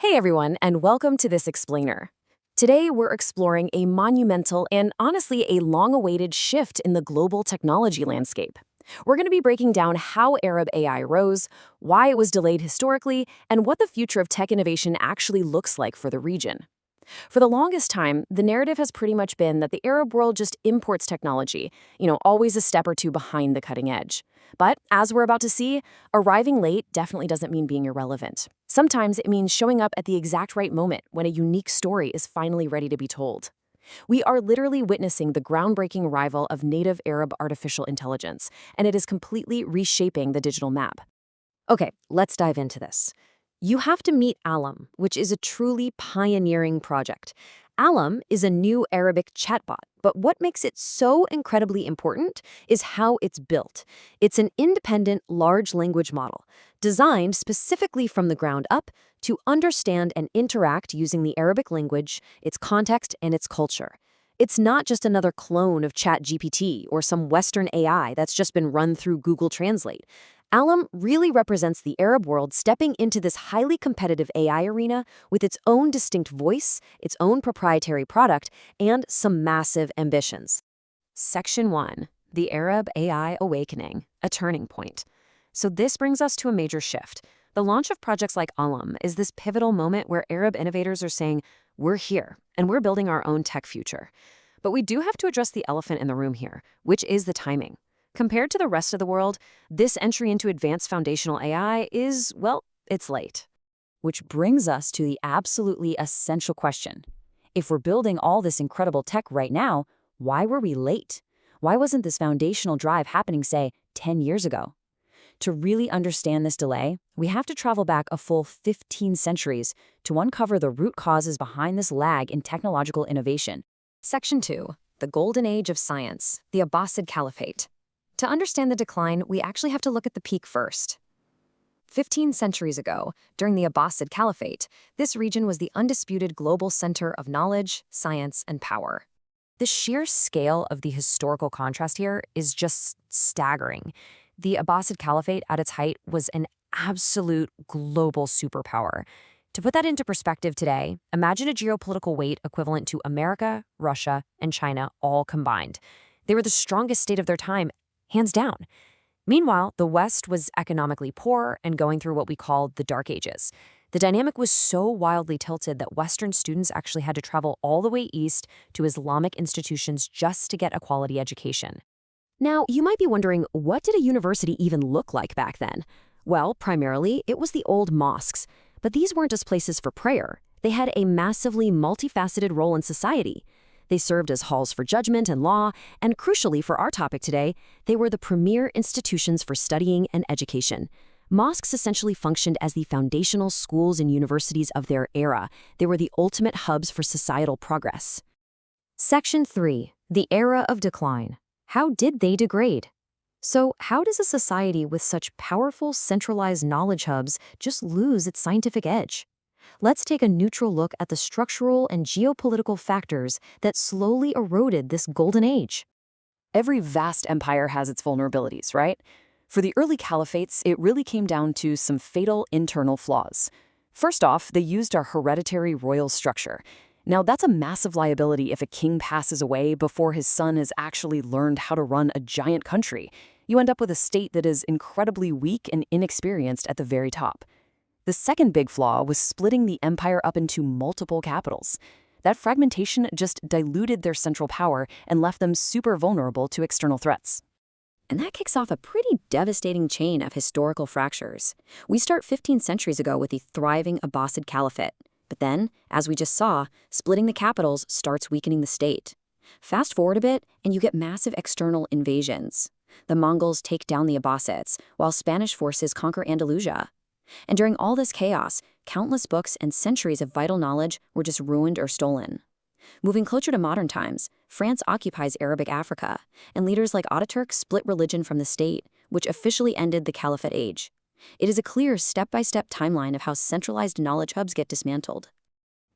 Hey everyone, and welcome to this explainer. Today we're exploring a monumental and honestly a long-awaited shift in the global technology landscape. We're going to be breaking down how Arab AI rose, why it was delayed historically, and what the future of tech innovation actually looks like for the region. For the longest time, the narrative has pretty much been that the Arab world just imports technology, always a step or two behind the cutting edge. But as we're about to see, arriving late definitely doesn't mean being irrelevant. Sometimes it means showing up at the exact right moment when a unique story is finally ready to be told. We are literally witnessing the groundbreaking arrival of native Arab artificial intelligence, and it is completely reshaping the digital map. Okay, let's dive into this. You have to meet Alam, which is a truly pioneering project. Alam is a new Arabic chatbot, but what makes it so incredibly important is how it's built. It's an independent large language model, designed specifically from the ground up to understand and interact using the Arabic language, its context, and its culture. It's not just another clone of ChatGPT or some Western AI that's just been run through Google Translate. Alam really represents the Arab world stepping into this highly competitive AI arena with its own distinct voice, its own proprietary product, and some massive ambitions. Section 1. The Arab AI Awakening, a turning point. So this brings us to a major shift. The launch of projects like Alam is this pivotal moment where Arab innovators are saying, we're here, and we're building our own tech future. But we do have to address the elephant in the room here, which is the timing. Compared to the rest of the world, this entry into advanced foundational AI is, well, it's late. Which brings us to the absolutely essential question. If we're building all this incredible tech right now, why were we late? Why wasn't this foundational drive happening, say, 10 years ago? To really understand this delay, we have to travel back a full 15 centuries to uncover the root causes behind this lag in technological innovation. Section 2. The Golden Age of Science, the Abbasid Caliphate. To understand the decline, we actually have to look at the peak first. 15 centuries ago, during the Abbasid Caliphate, this region was the undisputed global center of knowledge, science, and power. The sheer scale of the historical contrast here is just staggering. The Abbasid Caliphate at its height was an absolute global superpower. To put that into perspective today, imagine a geopolitical weight equivalent to America, Russia, and China all combined. They were the strongest state of their time, hands down. Meanwhile, the West was economically poor and going through what we call the Dark Ages. The dynamic was so wildly tilted that Western students actually had to travel all the way east to Islamic institutions just to get a quality education. Now, you might be wondering, what did a university even look like back then? Well, primarily, it was the old mosques. But these weren't just places for prayer. They had a massively multifaceted role in society. They served as halls for judgment and law, and crucially for our topic today, they were the premier institutions for studying and education. Mosques essentially functioned as the foundational schools and universities of their era. They were the ultimate hubs for societal progress. Section 3. The Era of Decline. How did they degrade? So, how does a society with such powerful, centralized knowledge hubs just lose its scientific edge? Let's take a neutral look at the structural and geopolitical factors that slowly eroded this golden age. Every vast empire has its vulnerabilities, right? For the early caliphates, it really came down to some fatal internal flaws. First off, they used a hereditary royal structure. Now, that's a massive liability if a king passes away before his son has actually learned how to run a giant country. You end up with a state that is incredibly weak and inexperienced at the very top. The second big flaw was splitting the empire up into multiple capitals. That fragmentation just diluted their central power and left them super vulnerable to external threats. And that kicks off a pretty devastating chain of historical fractures. We start 15 centuries ago with the thriving Abbasid Caliphate. But then, as we just saw, splitting the capitals starts weakening the state. Fast forward a bit, and you get massive external invasions. The Mongols take down the Abbasids, while Spanish forces conquer Andalusia. And during all this chaos, countless books and centuries of vital knowledge were just ruined or stolen. Moving closer to modern times, France occupies Arabic Africa, and leaders like Ataturk split religion from the state, which officially ended the Caliphate age. It is a clear step-by-step timeline of how centralized knowledge hubs get dismantled.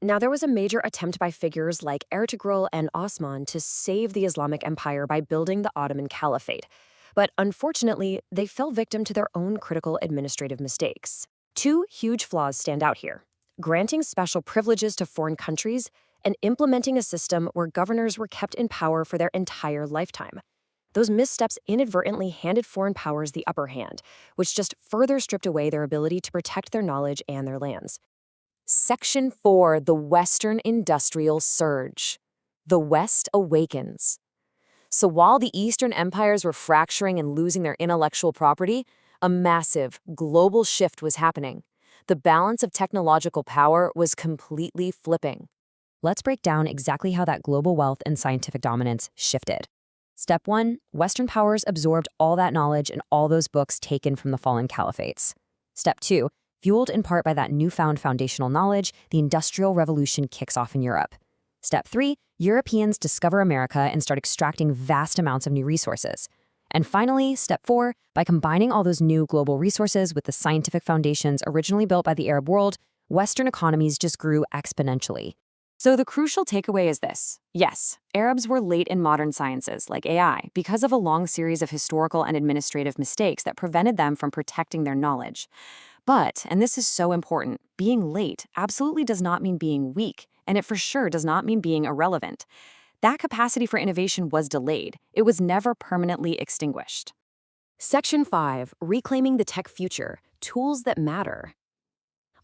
Now, there was a major attempt by figures like Ertugrul and Osman to save the Islamic Empire by building the Ottoman Caliphate. But unfortunately, they fell victim to their own critical administrative mistakes. Two huge flaws stand out here. granting special privileges to foreign countries, and implementing a system where governors were kept in power for their entire lifetime. Those missteps inadvertently handed foreign powers the upper hand, which just further stripped away their ability to protect their knowledge and their lands. Section 4, the Western Industrial Surge. The West awakens. So while the Eastern empires were fracturing and losing their intellectual property, a massive, global shift was happening. The balance of technological power was completely flipping. Let's break down exactly how that global wealth and scientific dominance shifted. Step 1, Western powers absorbed all that knowledge and all those books taken from the fallen caliphates. Step 2, fueled in part by that newfound foundational knowledge, the Industrial Revolution kicks off in Europe. Step 3, Europeans discover America and start extracting vast amounts of new resources. And finally, step 4, by combining all those new global resources with the scientific foundations originally built by the Arab world, Western economies just grew exponentially. So the crucial takeaway is this. Yes, Arabs were late in modern sciences, like AI, because of a long series of historical and administrative mistakes that prevented them from protecting their knowledge. But, and this is so important, being late absolutely does not mean being weak, and it for sure does not mean being irrelevant. That capacity for innovation was delayed. It was never permanently extinguished. Section 5, Reclaiming the Tech Future, Tools That Matter.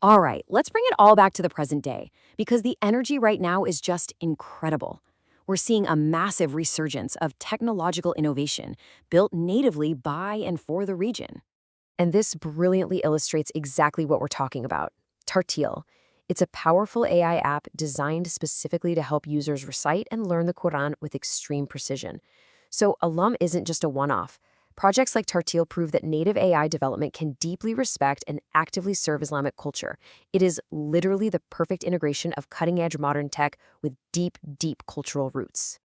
All right, let's bring it all back to the present day, because the energy right now is just incredible. We're seeing a massive resurgence of technological innovation built natively by and for the region. And this brilliantly illustrates exactly what we're talking about. Tartil. It's a powerful AI app designed specifically to help users recite and learn the Quran with extreme precision. So Alum isn't just a one-off. Projects like Tartil prove that native AI development can deeply respect and actively serve Islamic culture. It is literally the perfect integration of cutting-edge modern tech with deep, deep cultural roots.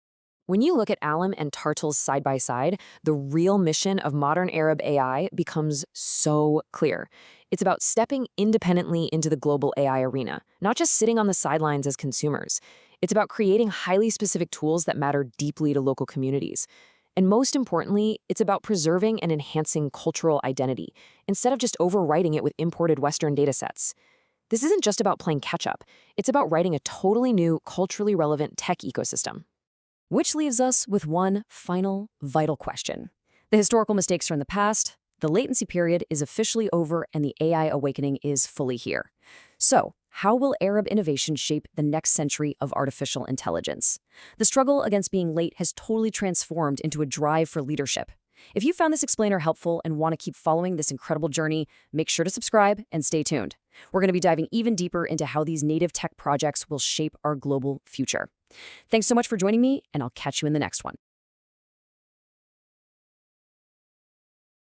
When you look at Alum and Tartil's side by side, the real mission of modern Arab AI becomes so clear. It's about stepping independently into the global AI arena, not just sitting on the sidelines as consumers. It's about creating highly specific tools that matter deeply to local communities. And most importantly, it's about preserving and enhancing cultural identity, instead of just overwriting it with imported Western datasets. This isn't just about playing catch-up. It's about writing a totally new, culturally relevant tech ecosystem. Which leaves us with one final, vital question. The historical mistakes are in the past, the latency period is officially over, and the AI awakening is fully here. So, how will Arab innovation shape the next century of artificial intelligence? The struggle against being late has totally transformed into a drive for leadership. If you found this explainer helpful and want to keep following this incredible journey, make sure to subscribe and stay tuned. We're going to be diving even deeper into how these native tech projects will shape our global future. Thanks so much for joining me, and I'll catch you in the next one.